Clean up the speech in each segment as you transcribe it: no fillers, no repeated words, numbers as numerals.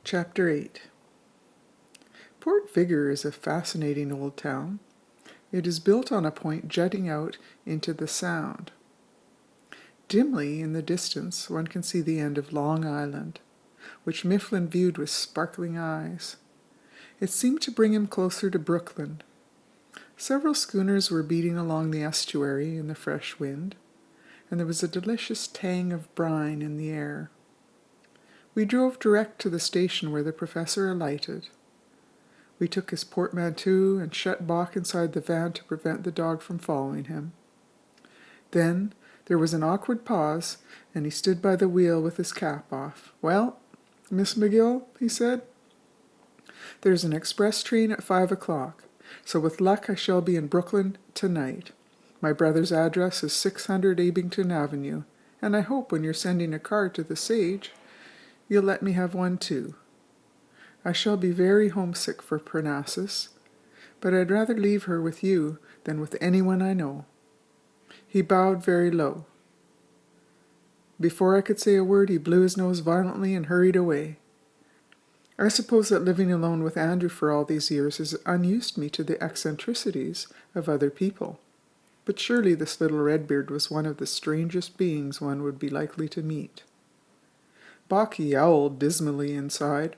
Chapter 8. Port Vigor is a fascinating old town. It is built on a point jutting out into the Sound. Dimly, in the distance, one can see the end of Long Island, which Mifflin viewed with sparkling eyes. It seemed to bring him closer to Brooklyn. Several schooners were beating along the estuary in the fresh wind, and there was a delicious tang of brine in the air. We drove direct to the station where the professor alighted. We took his portmanteau and shut Bach inside the van to prevent the dog from following him. Then there was an awkward pause, and he stood by the wheel with his cap off. "Well, Miss McGill," he said, "there's an express train at 5 o'clock, so with luck I shall be in Brooklyn tonight. My brother's address is 600 Abington Avenue, and I hope when you're sending a card to the Sage, you'll let me have one too. I shall be very homesick for Parnassus, but I'd rather leave her with you than with anyone I know." He bowed very low. Before I could say a word, he blew his nose violently and hurried away. I suppose that living alone with Andrew for all these years has unused me to the eccentricities of other people. But surely this little Redbeard was one of the strangest beings one would be likely to meet. Bach yowled dismally inside,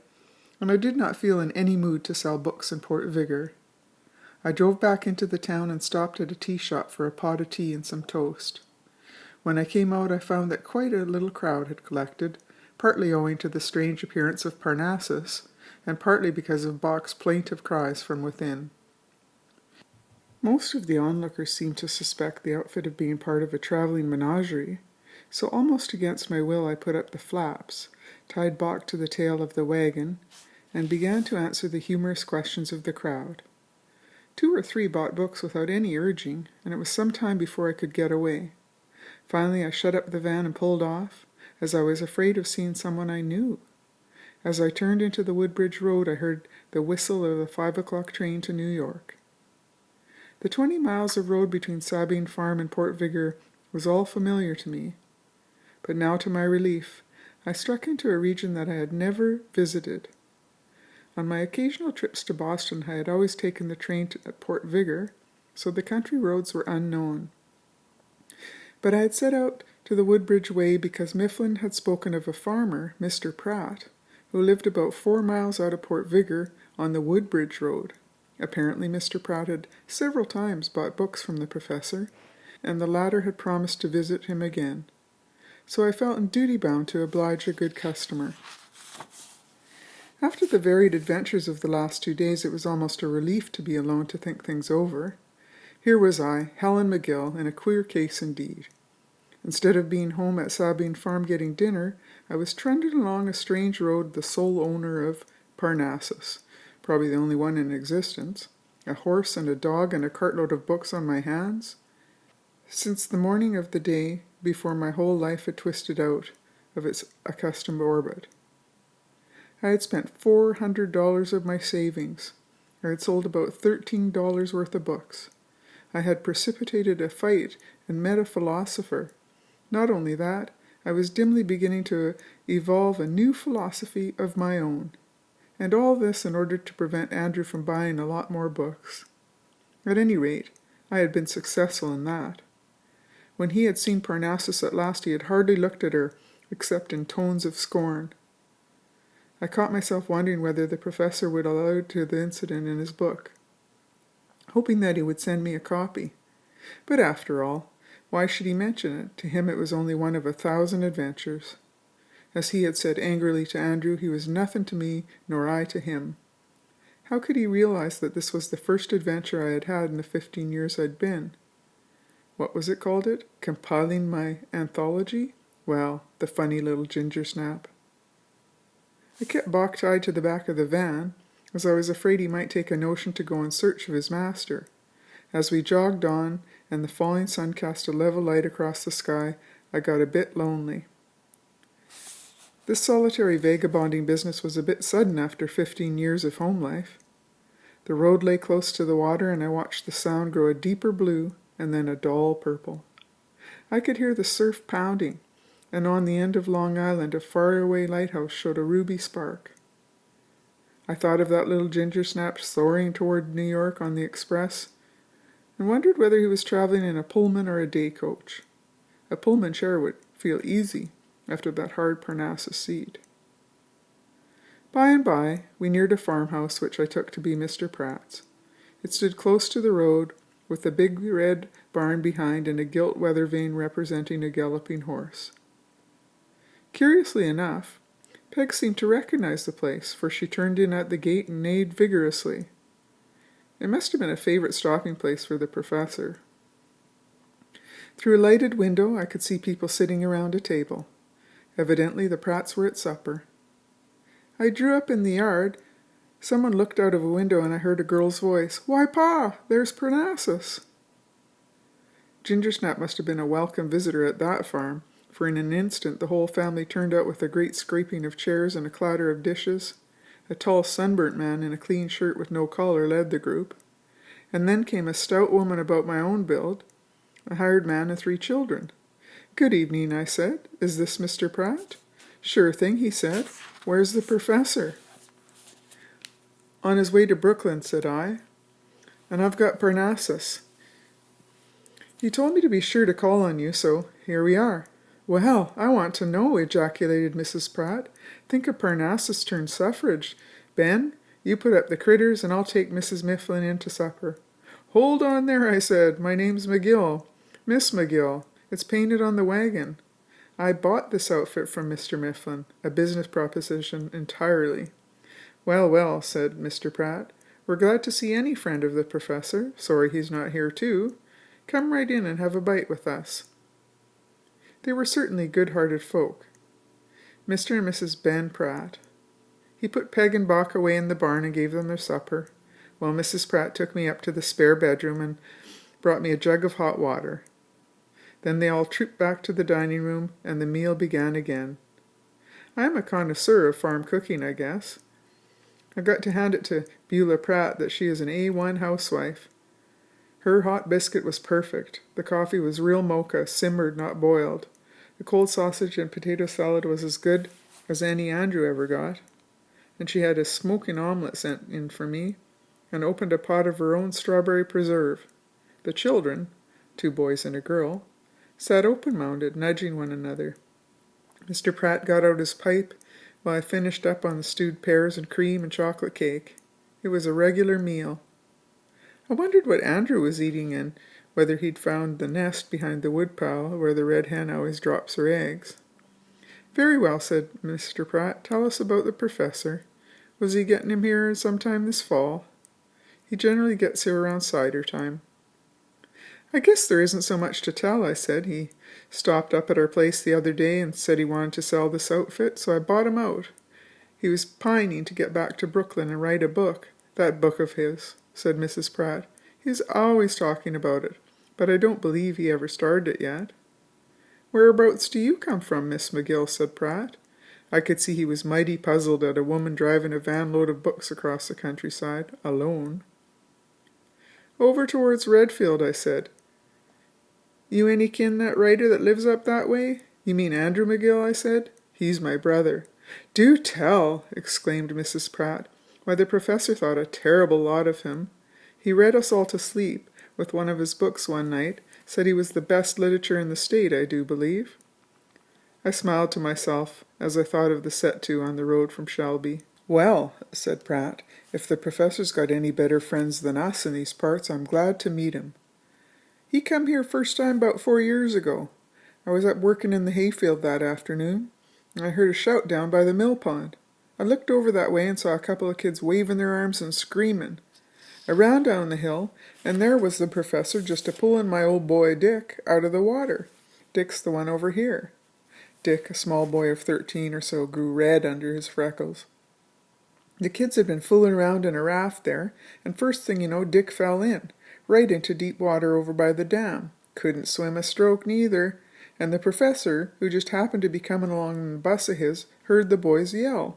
and I did not feel in any mood to sell books in Port Vigor. I drove back into the town and stopped at a tea shop for a pot of tea and some toast. When I came out, I found that quite a little crowd had collected, partly owing to the strange appearance of Parnassus, and partly because of Bach's plaintive cries from within. Most of the onlookers seemed to suspect the outfit of being part of a traveling menagerie, so almost against my will I put up the flaps, tied Bach to the tail of the wagon, and began to answer the humorous questions of the crowd. 2 or 3 bought books without any urging, and it was some time before I could get away. Finally I shut up the van and pulled off, as I was afraid of seeing someone I knew. As I turned into the Woodbridge Road, I heard the whistle of the 5 o'clock train to New York. The 20 miles of road between Sabine Farm and Port Vigor was all familiar to me, but now to my relief, I struck into a region that I had never visited. On my occasional trips to Boston, I had always taken the train at Port Vigor, so the country roads were unknown. But I had set out to the Woodbridge Way because Mifflin had spoken of a farmer, Mr. Pratt, who lived about 4 miles out of Port Vigor on the Woodbridge Road. Apparently Mr. Pratt had several times bought books from the professor, and the latter had promised to visit him again. So I felt in duty bound to oblige a good customer. After the varied adventures of the last 2 days, it was almost a relief to be alone to think things over. Here was I, Helen McGill, in a queer case indeed. Instead of being home at Sabine Farm getting dinner, I was trundling along a strange road, the sole owner of Parnassus, probably the only one in existence, a horse and a dog and a cartload of books on my hands. Since the morning of the day before my whole life had twisted out of its accustomed orbit. I had spent $400 of my savings. I had sold about $13 worth of books. I had precipitated a fight and met a philosopher. Not only that, I was dimly beginning to evolve a new philosophy of my own. And all this in order to prevent Andrew from buying a lot more books. At any rate, I had been successful in that. When he had seen Parnassus at last, he had hardly looked at her, except in tones of scorn. I caught myself wondering whether the professor would allude to the incident in his book, hoping that he would send me a copy. But after all, why should he mention it? To him it was only one of 1,000 adventures. As he had said angrily to Andrew, he was nothing to me, nor I to him. How could he realize that this was the first adventure I had had in the 15 years I'd been? What was it called? Compiling my anthology? Well, the funny little ginger snap. I kept Bach tied to the back of the van, as I was afraid he might take a notion to go in search of his master. As we jogged on, and the falling sun cast a level light across the sky, I got a bit lonely. This solitary vagabonding business was a bit sudden after 15 years of home life. The road lay close to the water, and I watched the Sound grow a deeper blue and then a dull purple. I could hear the surf pounding, and on the end of Long Island a faraway lighthouse showed a ruby spark. I thought of that little ginger snap soaring toward New York on the express, and wondered whether he was traveling in a Pullman or a day coach. A Pullman chair would feel easy after that hard Parnassus seat. By and by, we neared a farmhouse which I took to be Mr. Pratt's. It stood close to the road, with a big red barn behind and a gilt weather vane representing a galloping horse. Curiously enough, Peg seemed to recognize the place, for she turned in at the gate and neighed vigorously. It must have been a favorite stopping place for the professor. Through a lighted window I could see people sitting around a table. Evidently the Pratts were at supper. I drew up in the yard. Someone looked out of a window and I heard a girl's voice. "Why, Pa, there's Parnassus." Gingersnap must have been a welcome visitor at that farm, for in an instant the whole family turned out with a great scraping of chairs and a clatter of dishes. A tall sunburnt man in a clean shirt with no collar led the group, and then came a stout woman about my own build, a hired man and 3 children. "Good evening," I said. "Is this Mr. Pratt?" "Sure thing," he said. "Where's the professor?" "On his way to Brooklyn," said I. "And I've got Parnassus. He told me to be sure to call on you, so here we are." "Well, I want to know," ejaculated Mrs. Pratt. "Think of Parnassus turned suffrage. Ben, you put up the critters, and I'll take Mrs. Mifflin in to supper." "Hold on there," I said. "My name's McGill. Miss McGill. It's painted on the wagon. I bought this outfit from Mr. Mifflin, a business proposition entirely." "Well, well," said Mr. Pratt. "We're glad to see any friend of the professor. Sorry he's not here, too. Come right in and have a bite with us." They were certainly good-hearted folk. Mr. and Mrs. Ben Pratt. He put Peg and Bach away in the barn and gave them their supper, while Mrs. Pratt took me up to the spare bedroom and brought me a jug of hot water. Then they all trooped back to the dining room, and the meal began again. I am a connoisseur of farm cooking, I guess. I've got to hand it to Beulah Pratt that she is an A1 housewife. Her hot biscuit was perfect. The coffee was real mocha, simmered, not boiled. The cold sausage and potato salad was as good as any Andrew ever got. And she had a smoking omelet sent in for me, and opened a pot of her own strawberry preserve. The children, 2 boys and a girl, sat open-mouthed, nudging one another. Mr. Pratt got out his pipe, while I finished up on the stewed pears and cream and chocolate cake. It was a regular meal. I wondered what Andrew was eating and whether he'd found the nest behind the woodpile where the red hen always drops her eggs. "Very well," said Mr. Pratt. "Tell us about the professor. Was he getting him here sometime this fall?" "He generally gets here around cider time." "I guess there isn't so much to tell," I said. "He stopped up at our place the other day and said he wanted to sell this outfit, so I bought him out. He was pining to get back to Brooklyn and write a book." "That book of his," said Mrs. Pratt. "He's always talking about it, but I don't believe he ever started it yet." "Whereabouts do you come from, Miss McGill?" said Pratt. I could see he was mighty puzzled at a woman driving a van-load of books across the countryside, alone. "Over towards Redfield," I said. "You any kin that writer that lives up that way?" "You mean Andrew McGill?" I said. "He's my brother." "Do tell!" exclaimed Mrs. Pratt. "Why, the professor thought a terrible lot of him. He read us all to sleep with one of his books one night, said he was the best literature in the state, I do believe." I smiled to myself as I thought of the set-to on the road from Shelby. "Well," said Pratt, "if the professor's got any better friends than us in these parts, I'm glad to meet him. He come here first time 'bout 4 years ago. I was up working in the hayfield that afternoon, and I heard a shout down by the mill pond. I looked over that way and saw a couple of kids waving their arms and screaming. I ran down the hill, and there was the professor just a-pulling my old boy Dick out of the water. Dick's the one over here." Dick, a small boy of 13 or so, grew red under his freckles. "The kids had been fooling around in a raft there, and first thing you know, Dick fell in, right into deep water over by the dam. Couldn't swim a stroke neither, and the professor, who just happened to be coming along in the bus of his, heard the boys yell.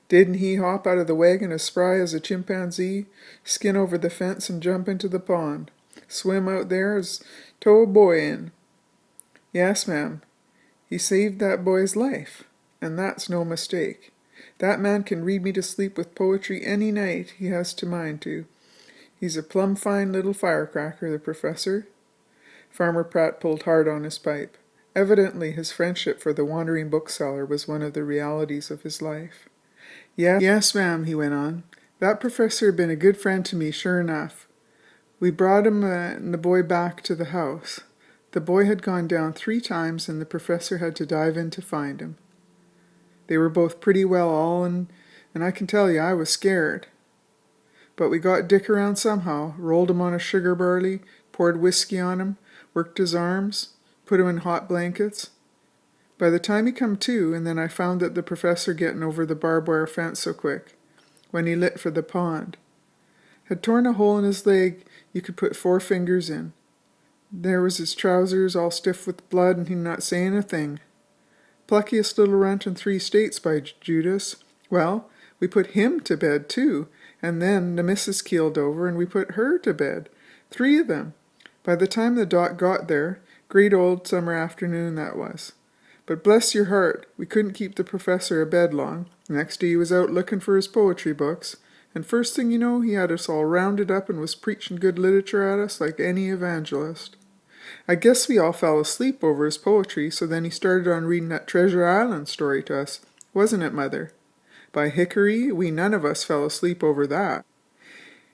Didn't he hop out of the wagon as spry as a chimpanzee, skin over the fence and jump into the pond, swim out there as tow a boy in? Yes, ma'am, he saved that boy's life, and that's no mistake. That man can read me to sleep with poetry any night he has to mind to. He's a plumb fine little firecracker, the professor." Farmer Pratt pulled hard on his pipe. Evidently his friendship for the wandering bookseller was one of the realities of his life. Yes, ma'am," he went on. "That professor had been a good friend to me, sure enough. We brought him and the boy back to the house. The boy had gone down 3 times, and the professor had to dive in to find him. They were both pretty well all, and I can tell you I was scared. But we got Dick around somehow, rolled him on a sugar barley, poured whiskey on him, worked his arms, put him in hot blankets. By the time he come to, and then I found that the professor getting over the barbed wire fence so quick, when he lit for the pond, had torn a hole in his leg you could put 4 fingers in. There was his trousers all stiff with blood, and he not saying a thing. Pluckiest little runt in 3 states, by Judas. Well, we put him to bed, too, and then the missus keeled over, and we put her to bed. 3 of them. By the time the doc got there, great old summer afternoon that was. But bless your heart, we couldn't keep the professor abed long. Next day he was out looking for his poetry books, and first thing you know, he had us all rounded up and was preaching good literature at us like any evangelist. I guess we all fell asleep over his poetry, so then he started on reading that Treasure Island story to us. Wasn't it, Mother? By hickory, we none of us fell asleep over that.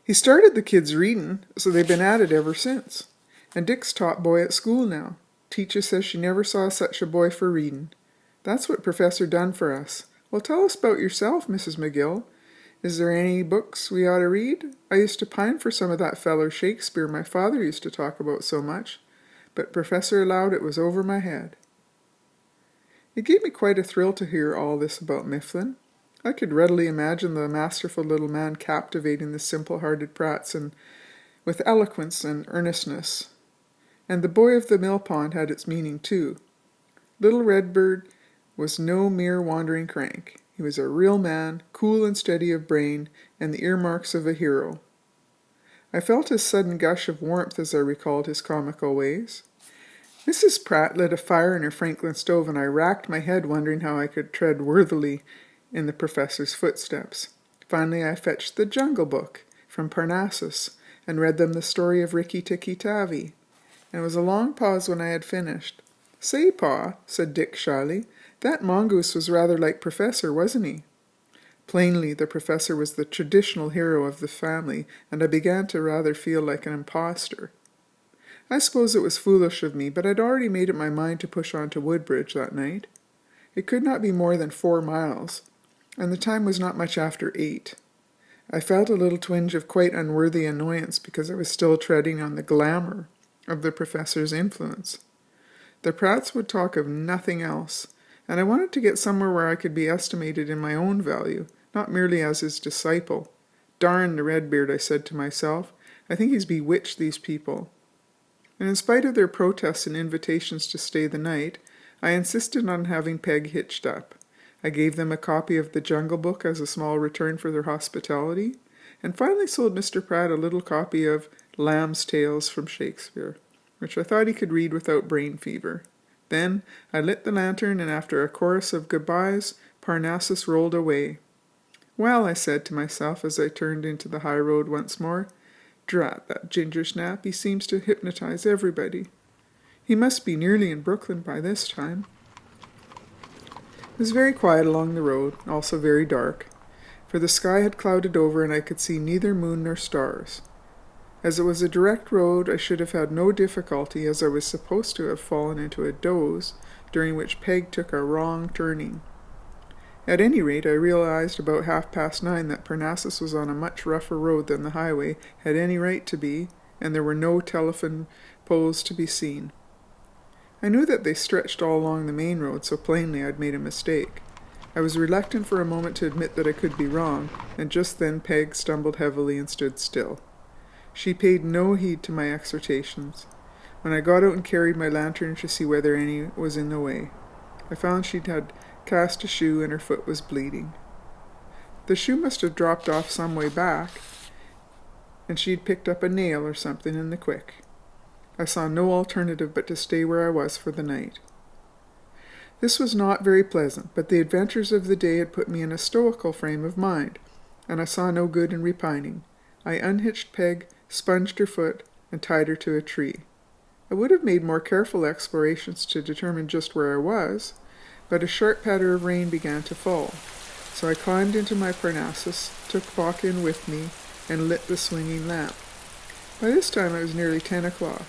He started the kids reading, so they've been at it ever since. And Dick's top boy at school now. Teacher says she never saw such a boy for reading. That's what Professor done for us. Well, tell us about yourself, Mrs. McGill. Is there any books we ought to read? I used to pine for some of that feller Shakespeare my father used to talk about so much, but Professor allowed it was over my head. It gave me quite a thrill to hear all this about Mifflin. I could readily imagine the masterful little man captivating the simple-hearted Pratts and with eloquence and earnestness. And the boy of the mill pond had its meaning too. Little Redbird was no mere wandering crank. He was a real man, cool and steady of brain, and the earmarks of a hero. I felt a sudden gush of warmth as I recalled his comical ways. Mrs. Pratt lit a fire in her Franklin stove, and I racked my head wondering how I could tread worthily in the professor's footsteps. Finally I fetched the Jungle Book from Parnassus and read them the story of Rikki Tikki Tavi, and it was a long pause when I had finished. "Say, Pa," said Dick shyly, "that mongoose was rather like Professor, wasn't he?" Plainly, the professor was the traditional hero of the family, and I began to rather feel like an impostor. I suppose it was foolish of me, but I'd already made up my mind to push on to Woodbridge that night. It could not be more than 4 miles, and the time was not much after 8. I felt a little twinge of quite unworthy annoyance because I was still treading on the glamour of the professor's influence. The Pratts would talk of nothing else, and I wanted to get somewhere where I could be estimated in my own value, not merely as his disciple. Darn the Redbeard, I said to myself. I think he's bewitched these people. And in spite of their protests and invitations to stay the night, I insisted on having Peg hitched up. I gave them a copy of the Jungle Book as a small return for their hospitality, and finally sold Mr. Pratt a little copy of Lamb's Tales from Shakespeare, which I thought he could read without brain fever. Then I lit the lantern, and after a chorus of goodbyes, Parnassus rolled away. "Well," I said to myself as I turned into the high road once more, "drat that ginger snap, he seems to hypnotize everybody. He must be nearly in Brooklyn by this time." It was very quiet along the road, also very dark, for the sky had clouded over and I could see neither moon nor stars. As it was a direct road, I should have had no difficulty, as I was supposed to have fallen into a doze, during which Peg took a wrong turning. At any rate, I realized about 9:30 that Parnassus was on a much rougher road than the highway had any right to be, and there were no telephone poles to be seen. I knew that they stretched all along the main road, so plainly I'd made a mistake. I was reluctant for a moment to admit that I could be wrong, and just then Peg stumbled heavily and stood still. She paid no heed to my exhortations. When I got out and carried my lantern to see whether any was in the way, I found she'd had cast a shoe and her foot was bleeding. The shoe must have dropped off some way back, and she'd picked up a nail or something in the quick. I saw no alternative but to stay where I was for the night. This was not very pleasant, but the adventures of the day had put me in a stoical frame of mind, and I saw no good in repining. I unhitched Peg, sponged her foot, and tied her to a tree. I would have made more careful explorations to determine just where I was, but a sharp patter of rain began to fall. So I climbed into my Parnassus, took Bach in with me, and lit the swinging lamp. By this time it was nearly 10 o'clock.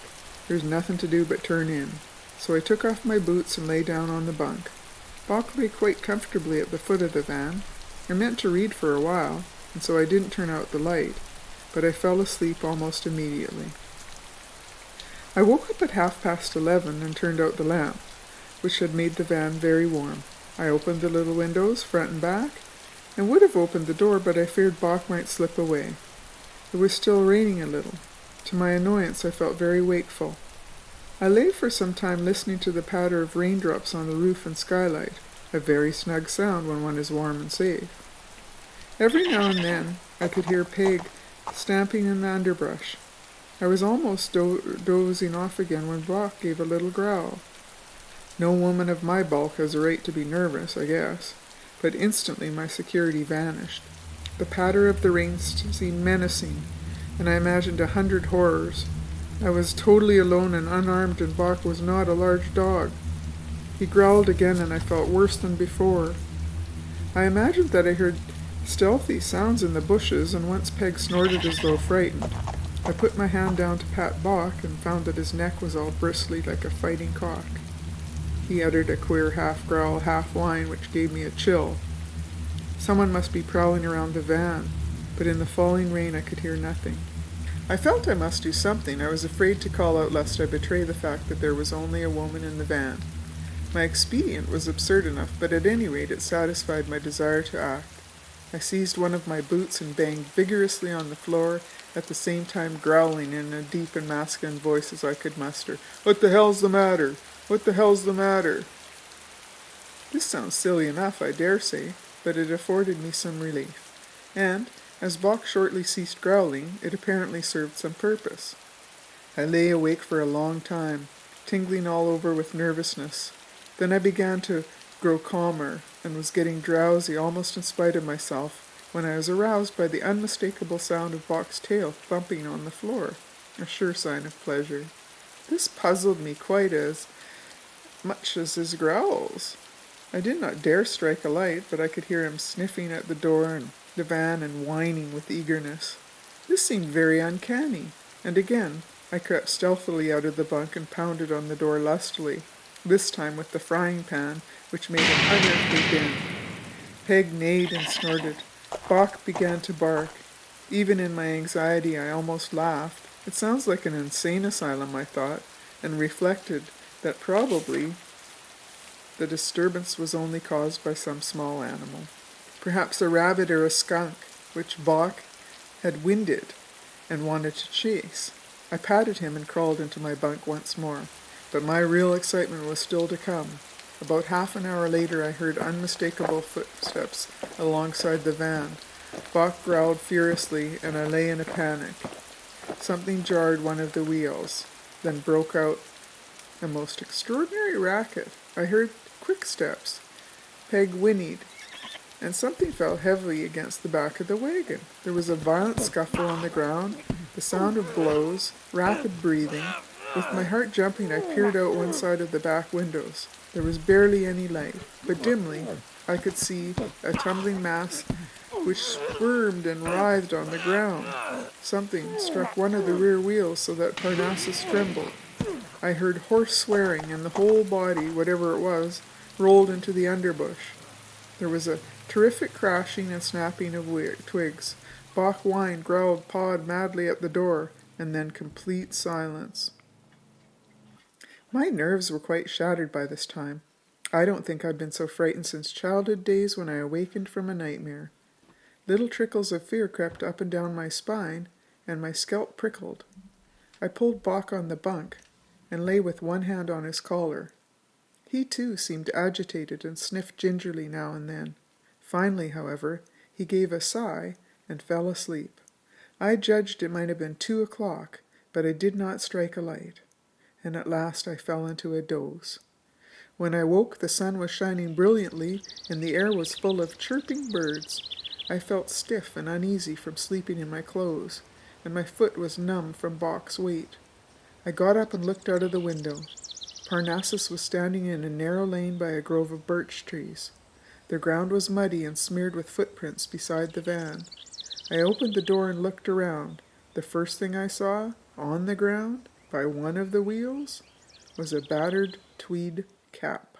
There was nothing to do but turn in. So I took off my boots and lay down on the bunk. Bach lay quite comfortably at the foot of the van. I meant to read for a while, and so I didn't turn out the light, but I fell asleep almost immediately. I woke up at 11:30 and turned out the lamp, which had made the van very warm. I opened the little windows, front and back, and would have opened the door, but I feared Bach might slip away. It was still raining a little. To my annoyance, I felt very wakeful. I lay for some time listening to the patter of raindrops on the roof and skylight, a very snug sound when one is warm and safe. Every now and then I could hear Peg stamping in the underbrush. I was almost dozing off again when Bach gave a little growl. No woman of my bulk has a right to be nervous, I guess, but instantly my security vanished. The patter of the rain seemed menacing, and I imagined 100 horrors. I was totally alone and unarmed, and Bach was not a large dog. He growled again, and I felt worse than before. I imagined that I heard stealthy sounds in the bushes, and once Peg snorted as though frightened. I put my hand down to pat Bach and found that his neck was all bristly like a fighting cock. He uttered a queer half-growl, half-whine, which gave me a chill. Someone must be prowling around the van, but in the falling rain I could hear nothing. I felt I must do something. I was afraid to call out lest I betray the fact that there was only a woman in the van. My expedient was absurd enough, but at any rate it satisfied my desire to act. I seized one of my boots and banged vigorously on the floor, at the same time growling in a deep and masculine voice as I could muster, "What the hell's the matter? What the hell's the matter?" This sounds silly enough, I dare say, but it afforded me some relief, and, as Bach shortly ceased growling, it apparently served some purpose. I lay awake for a long time, tingling all over with nervousness. Then I began to grow calmer, and was getting drowsy almost in spite of myself, when I was aroused by the unmistakable sound of Bach's tail thumping on the floor, a sure sign of pleasure. This puzzled me quite as much as his growls. I did not dare strike a light, but I could hear him sniffing at the door and the van and whining with eagerness. This seemed very uncanny, and again I crept stealthily out of the bunk and pounded on the door lustily, this time with the frying pan, which made an unearthly din. Peg neighed and snorted. Bach began to bark. Even in my anxiety I almost laughed. It sounds like an insane asylum, I thought, and reflected that probably the disturbance was only caused by some small animal. Perhaps a rabbit or a skunk, which Bach had winded and wanted to chase. I patted him and crawled into my bunk once more, but my real excitement was still to come. About half an hour later I heard unmistakable footsteps alongside the van. Bach growled furiously, and I lay in a panic. Something jarred one of the wheels, then broke out a most extraordinary racket. I heard quick steps. Peg whinnied, and something fell heavily against the back of the wagon. There was a violent scuffle on the ground, the sound of blows, rapid breathing. With my heart jumping, I peered out one side of the back windows. There was barely any light, but dimly I could see a tumbling mass which squirmed and writhed on the ground. Something struck one of the rear wheels so that Parnassus trembled. I heard hoarse swearing, and the whole body, whatever it was, rolled into the underbush. There was a terrific crashing and snapping of twigs. Bach whined, growled, pawed madly at the door, and then complete silence. My nerves were quite shattered by this time. I don't think I'd been so frightened since childhood days when I awakened from a nightmare. Little trickles of fear crept up and down my spine, and my scalp prickled. I pulled Bach on the bunk, and lay with one hand on his collar. He, too, seemed agitated and sniffed gingerly now and then. Finally, however, he gave a sigh and fell asleep. I judged it might have been 2 o'clock, but I did not strike a light, and at last I fell into a doze. When I woke, the sun was shining brilliantly, and the air was full of chirping birds. I felt stiff and uneasy from sleeping in my clothes, and my foot was numb from Bach's weight. I got up and looked out of the window. Parnassus was standing in a narrow lane by a grove of birch trees. The ground was muddy and smeared with footprints beside the van. I opened the door and looked around. The first thing I saw, on the ground, by one of the wheels, was a battered tweed cap.